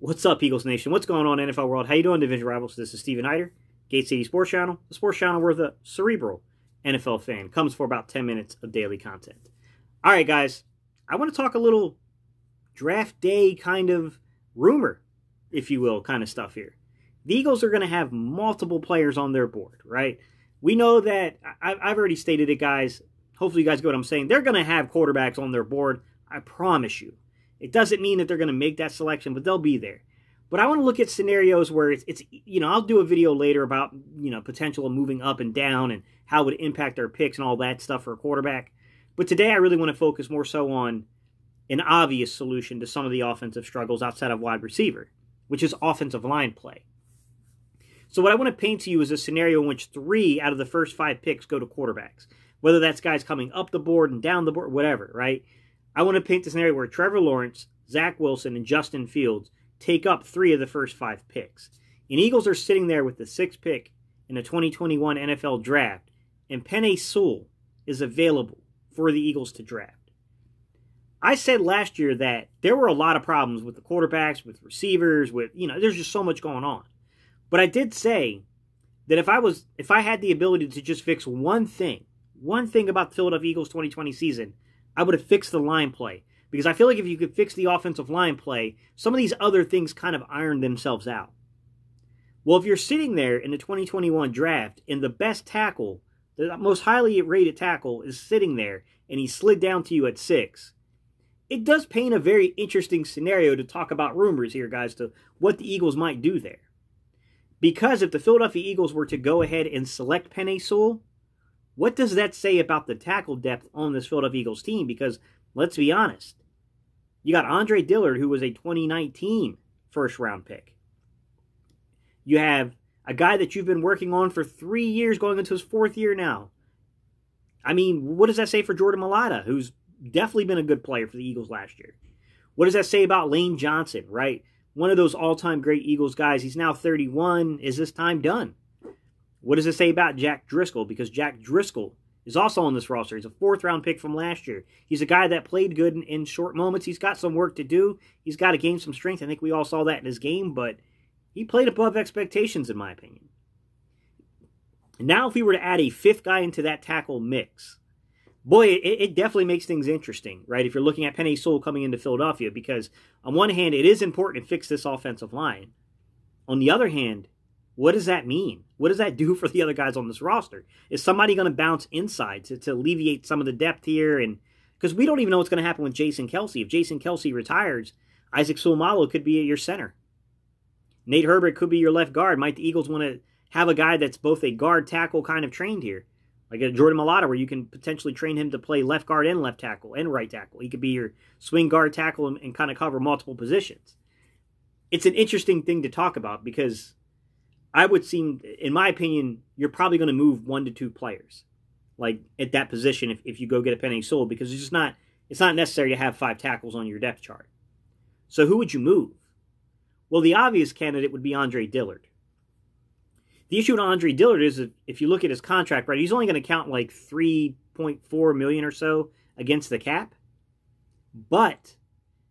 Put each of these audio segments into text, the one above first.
What's up, Eagles Nation? What's going on, NFL world? How you doing, Division Rivals? This is Steven Hyder, Gate City Sports Channel, the sports channel where the cerebral NFL fan comes for about 10 minutes of daily content. All right, guys, I want to talk a little draft day kind of rumor, if you will, kind of stuff here. The Eagles are going to have multiple players on their board, right? We know that, I've already stated it, guys. Hopefully you guys get what I'm saying. They're going to have quarterbacks on their board, I promise you. It doesn't mean that they're going to make that selection, but they'll be there. But I want to look at scenarios where it's I'll do a video later about, potential of moving up and down and how it would impact our picks and all that stuff for a quarterback. But today I really want to focus more so on an obvious solution to some of the offensive struggles outside of wide receiver, which is offensive line play. So what I want to paint to you is a scenario in which 3 out of the first 5 picks go to quarterbacks, whether that's guys coming up the board and down the board, whatever, right? I want to paint the scenario where Trevor Lawrence, Zach Wilson, and Justin Fields take up 3 of the first 5 picks. And Eagles are sitting there with the 6th pick in the 2021 NFL Draft, and Penei Sewell is available for the Eagles to draft. I said last year that there were a lot of problems with the quarterbacks, with receivers, there's just so much going on. But I did say that if I had the ability to just fix one thing about the Philadelphia Eagles 2020 season, I would have fixed the line play. Because I feel like if you could fix the offensive line play, some of these other things kind of iron themselves out. Well, if you're sitting there in the 2021 draft and the best tackle, the most highly rated tackle is sitting there and he slid down to you at 6, it does paint a very interesting scenario to talk about rumors here, guys, to what the Eagles might do there. Because if the Philadelphia Eagles were to go ahead and select Penei Sewell, what does that say about the tackle depth on this Philadelphia Eagles team? Because, let's be honest, you got Andre Dillard, who was a 2019 first-round pick. You have a guy that you've been working on for 3 years, going into his 4th year now. I mean, what does that say for Jordan Mailata, who's definitely been a good player for the Eagles last year? What does that say about Lane Johnson, right? One of those all-time great Eagles guys. He's now 31. Is this time done? What does it say about Jack Driscoll? Because Jack Driscoll is also on this roster. He's a 4th-round pick from last year. He's a guy that played good in short moments. He's got some work to do. He's got to gain some strength. I think we all saw that in his game, but he played above expectations, in my opinion. Now, if we were to add a 5th guy into that tackle mix, boy, it definitely makes things interesting, right? If you're looking at Penei Sewell coming into Philadelphia, because on one hand, it is important to fix this offensive line. On the other hand, what does that mean? What does that do for the other guys on this roster? Is somebody going to bounce inside to alleviate some of the depth here? And because we don't even know what's going to happen with Jason Kelce. If Jason Kelce retires, Isaac Seumalo could be at your center. Nate Herbert could be your left guard. Might the Eagles want to have a guy that's both a guard tackle kind of trained here? Like a Jordan Mailata, where you can potentially train him to play left guard and left tackle and right tackle. He could be your swing guard tackle and kind of cover multiple positions. It's an interesting thing to talk about because I would seem, in my opinion, you're probably going to move 1 to 2 players, like at that position if you go get a Penei Sewell, because it's not necessary to have 5 tackles on your depth chart. So who would you move? Well, the obvious candidate would be Andre Dillard. The issue with Andre Dillard is if you look at his contract, right, he's only going to count like $3.4 million or so against the cap, but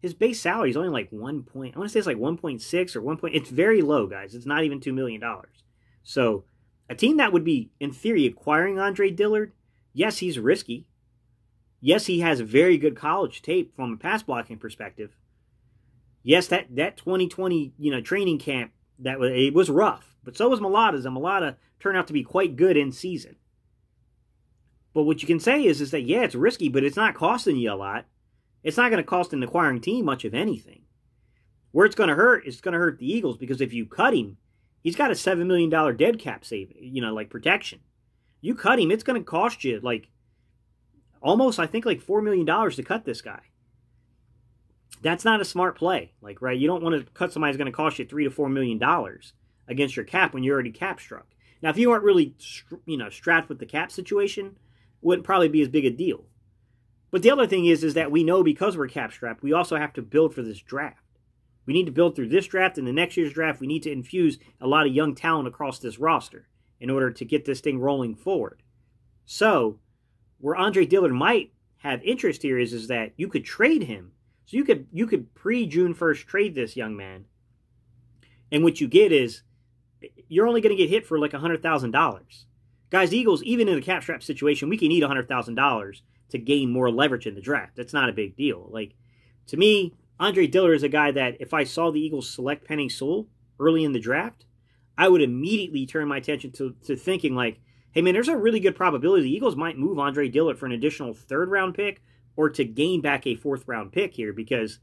his base salary is only like I want to say it's like 1.6 or 1. It's very low, guys. It's not even $2 million. So a team that would be, in theory, acquiring Andre Dillard, yes, he's risky. Yes, he has very good college tape from a pass blocking perspective. Yes, that 2020 training camp, it was rough. But so was Mailata's, and Mailata turned out to be quite good in season. But what you can say is that, yeah, it's risky, but it's not costing you a lot. It's not going to cost an acquiring team much of anything. Where it's going to hurt, it's going to hurt the Eagles, because if you cut him, he's got a $7 million dead cap save, protection. You cut him, it's going to cost you almost, I think, like $4 million to cut this guy. That's not a smart play. Right, you don't want to cut somebody who's going to cost you $3 to $4 million against your cap when you're already cap struck. Now, if you weren't really, strapped with the cap situation, it wouldn't probably be as big a deal. But the other thing is that we know because we're cap strapped, we also have to build for this draft. We need to build through this draft, and the next year's draft, we need to infuse a lot of young talent across this roster in order to get this thing rolling forward. So, where Andre Dillard might have interest here is that you could trade him. So you could pre-June 1st trade this young man And what you get is, you're only going to get hit for like $100,000. Guys, Eagles, even in a cap strap situation, we can need $100,000 to gain more leverage in the draft. That's not a big deal. Like, to me, Andre Dillard is a guy that if I saw the Eagles select Penei Sewell early in the draft, I would immediately turn my attention to thinking like, hey man, there's a really good probability the Eagles might move Andre Dillard for an additional 3rd round pick or to gain back a 4th round pick here, because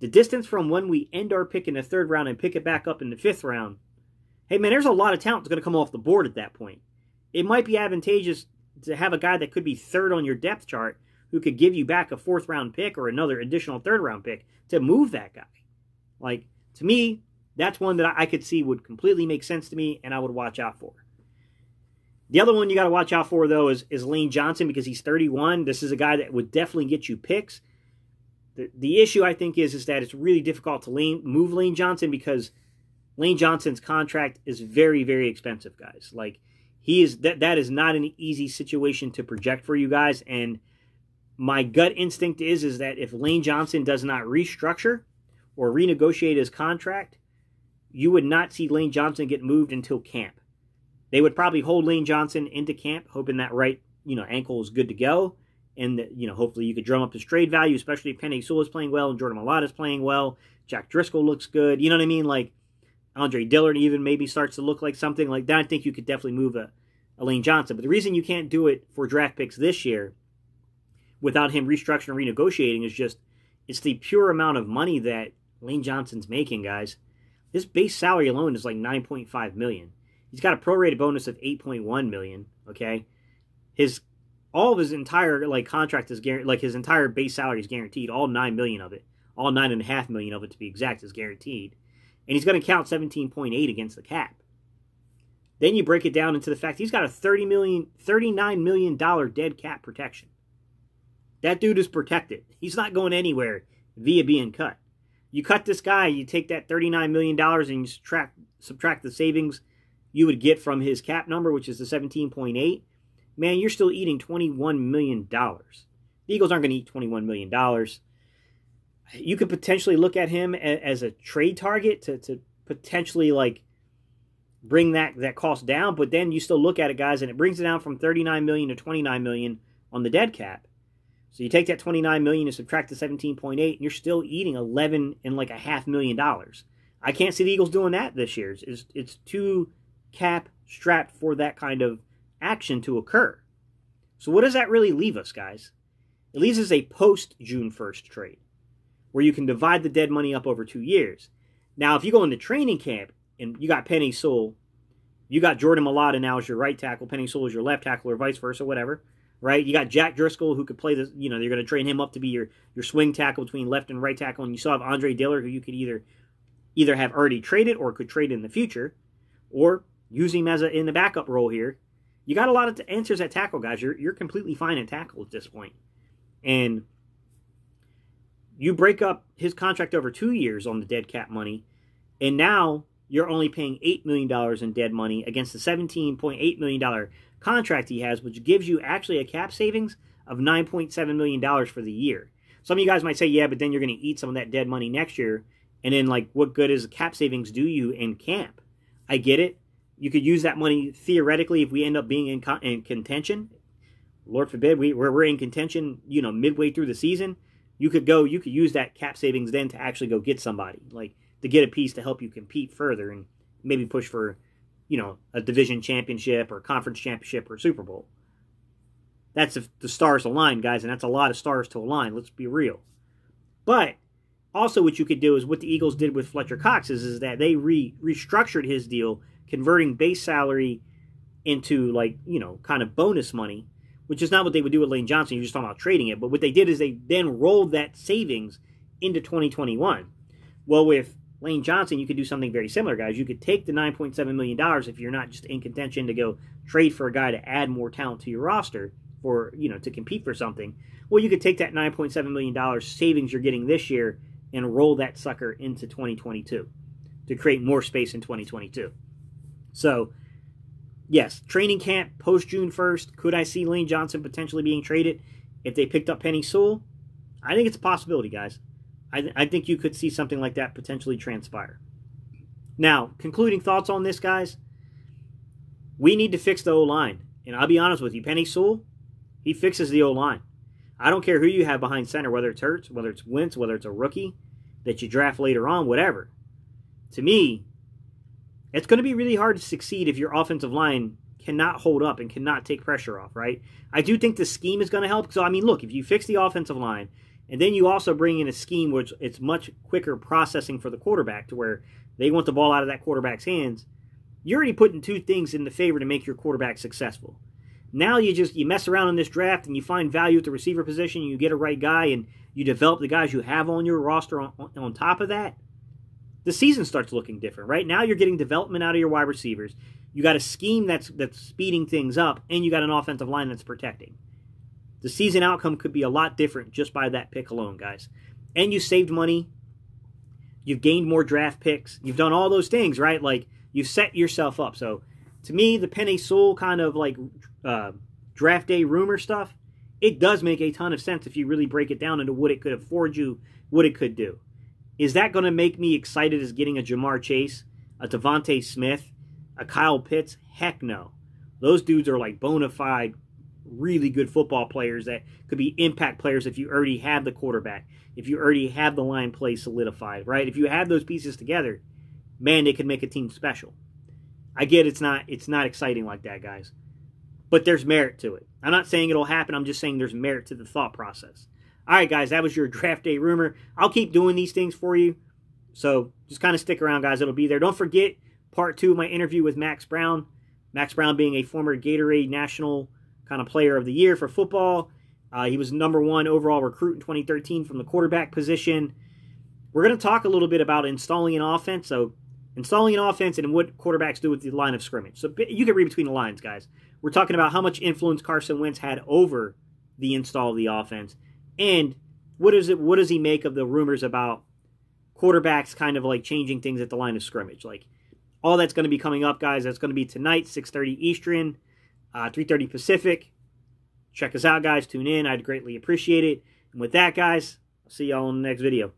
the distance from when we end our pick in the 3rd round and pick it back up in the 5th round, hey man, there's a lot of talent that's going to come off the board at that point. It might be advantageous to have a guy that could be 3rd on your depth chart who could give you back a 4th round pick or another additional 3rd round pick to move that guy. Like, to me, that's one that I could see would completely make sense to me and I would watch out for. The other one you got to watch out for, though, is Lane Johnson, because he's 31. This is a guy that would definitely get you picks. The issue, I think, is that it's really difficult to move Lane Johnson because Lane Johnson's contract is very, very expensive, guys. Like, that is not an easy situation to project for you guys. And my gut instinct is that if Lane Johnson does not restructure or renegotiate his contract, you would not see Lane Johnson get moved until camp. They would probably hold Lane Johnson into camp, hoping that right, ankle is good to go. And, hopefully you could drum up his trade value, especially if Penei Sewell is playing well and Jordan Mailata is playing well. Jack Driscoll looks good. You know what I mean? Like, Andre Dillard even maybe starts to look like something like that. I think you could definitely move a Lane Johnson. But the reason you can't do it for draft picks this year without him restructuring and renegotiating is just, it's the pure amount of money that Lane Johnson's making, guys. His base salary alone is like $9.5 million. He's got a prorated bonus of $8.1 million, okay? All of his entire contract is guaranteed, like his entire base salary is guaranteed, all $9 million of it. All $9.5 million of it, to be exact, is guaranteed. And he's going to count 17.8 against the cap. Then you break it down into the fact he's got a $39 million dead cap protection. That dude is protected. He's not going anywhere via being cut. You cut this guy, you take that $39 million and you subtract the savings you would get from his cap number, which is the 17.8. Man, you're still eating $21 million. The Eagles aren't going to eat $21 million. You could potentially look at him as a trade target to potentially bring that cost down, but then you still look at it, guys, and it brings it down from $39 million to $29 million on the dead cap. So you take that $29 million and subtract the 17.8, and you're still eating $11.5 million. I can't see the Eagles doing that this year. It's too cap strapped for that kind of action to occur. So what does that really leave us, guys? It leaves us a post-June 1st trade, where you can divide the dead money up over 2 years. Now, if you go into training camp, and you got Penei Sewell, you got Jordan Mailata now as your right tackle, Penei Sewell as your left tackle, or vice versa, whatever, right? You got Jack Driscoll, who could play this, they're going to train him up to be your swing tackle between left and right tackle, and you still have Andre Dillard, who you could either have already traded or could trade in the future, or use him as in the backup role here. You got a lot of answers at tackle, guys. You're completely fine at tackle at this point. And you break up his contract over 2 years on the dead cap money, and now you're only paying $8 million in dead money against the $17.8 million contract he has, which gives you actually a cap savings of $9.7 million for the year. Some of you guys might say, yeah, but then you're going to eat some of that dead money next year, and then, what good is the cap savings do you in camp? I get it. You could use that money, theoretically, if we end up being in contention. Lord forbid, we're in contention, midway through the season. You could use that cap savings then to actually go get somebody, to get a piece to help you compete further and maybe push for, a division championship or conference championship or Super Bowl. That's if the stars align, guys, and that's a lot of stars to align. Let's be real. But also what you could do is what the Eagles did with Fletcher Cox is that they restructured his deal, converting base salary into, kind of bonus money, which is not what they would do with Lane Johnson. You're just talking about trading it. But what they did is they then rolled that savings into 2021. Well, with Lane Johnson, you could do something very similar, guys. You could take the $9.7 million if you're not just in contention to go trade for a guy to add more talent to your roster for, to compete for something. Well, you could take that $9.7 million savings you're getting this year and roll that sucker into 2022 to create more space in 2022. So, yes, training camp post-June 1st. Could I see Lane Johnson potentially being traded if they picked up Penei Sewell? I think it's a possibility, guys. I think you could see something like that potentially transpire. Now, concluding thoughts on this, guys. We need to fix the O-line. And I'll be honest with you, Penei Sewell, he fixes the O-line. I don't care who you have behind center, whether it's Hurts, whether it's Wentz, whether it's a rookie that you draft later on, whatever. To me, it's going to be really hard to succeed if your offensive line cannot hold up and cannot take pressure off, right? I do think the scheme is going to help. So, I mean, look, if you fix the offensive line, and then you also bring in a scheme which it's much quicker processing for the quarterback to where they want the ball out of that quarterback's hands, you're already putting two things in the favor to make your quarterback successful. Now you mess around in this draft and you find value at the receiver position, and you get a right guy, and you develop the guys you have on your roster on top of that, the season starts looking different. Right now you're getting development out of your wide receivers. You got a scheme that's speeding things up, and you got an offensive line that's protecting. The season outcome could be a lot different just by that pick alone, guys. And you saved money. You've gained more draft picks. You've done all those things, right? Like, you've set yourself up. So, to me, the Penei Sewell kind of like draft day rumor stuff, it does make a ton of sense if you really break it down into what it could afford you, what it could do. Is that going to make me excited as getting a Jamar Chase, a Devontae Smith, a Kyle Pitts? Heck no. Those dudes are like bona fide, really good football players that could be impact players if you already have the quarterback, if you already have the line play solidified, right? If you have those pieces together, man, they could make a team special. I get it's not exciting like that, guys. But there's merit to it. I'm not saying it'll happen. I'm just saying there's merit to the thought process. All right, guys, that was your draft day rumor. I'll keep doing these things for you. So just kind of stick around, guys. It'll be there. Don't forget part 2 of my interview with Max Brown. Max Brown being a former Gatorade National kind of player of the year for football. He was #1 overall recruit in 2013 from the quarterback position. We're going to talk a little bit about installing an offense. So installing an offense and what quarterbacks do with the line of scrimmage. So you can read between the lines, guys. We're talking about how much influence Carson Wentz had over the install of the offense. And what does he make of the rumors about quarterbacks kind of like changing things at the line of scrimmage? Like, all that's going to be coming up, guys. That's going to be tonight, 6:30 Eastern, 3:30 Pacific. Check us out, guys. Tune in. I'd greatly appreciate it. And with that, guys, I'll see y'all in the next video.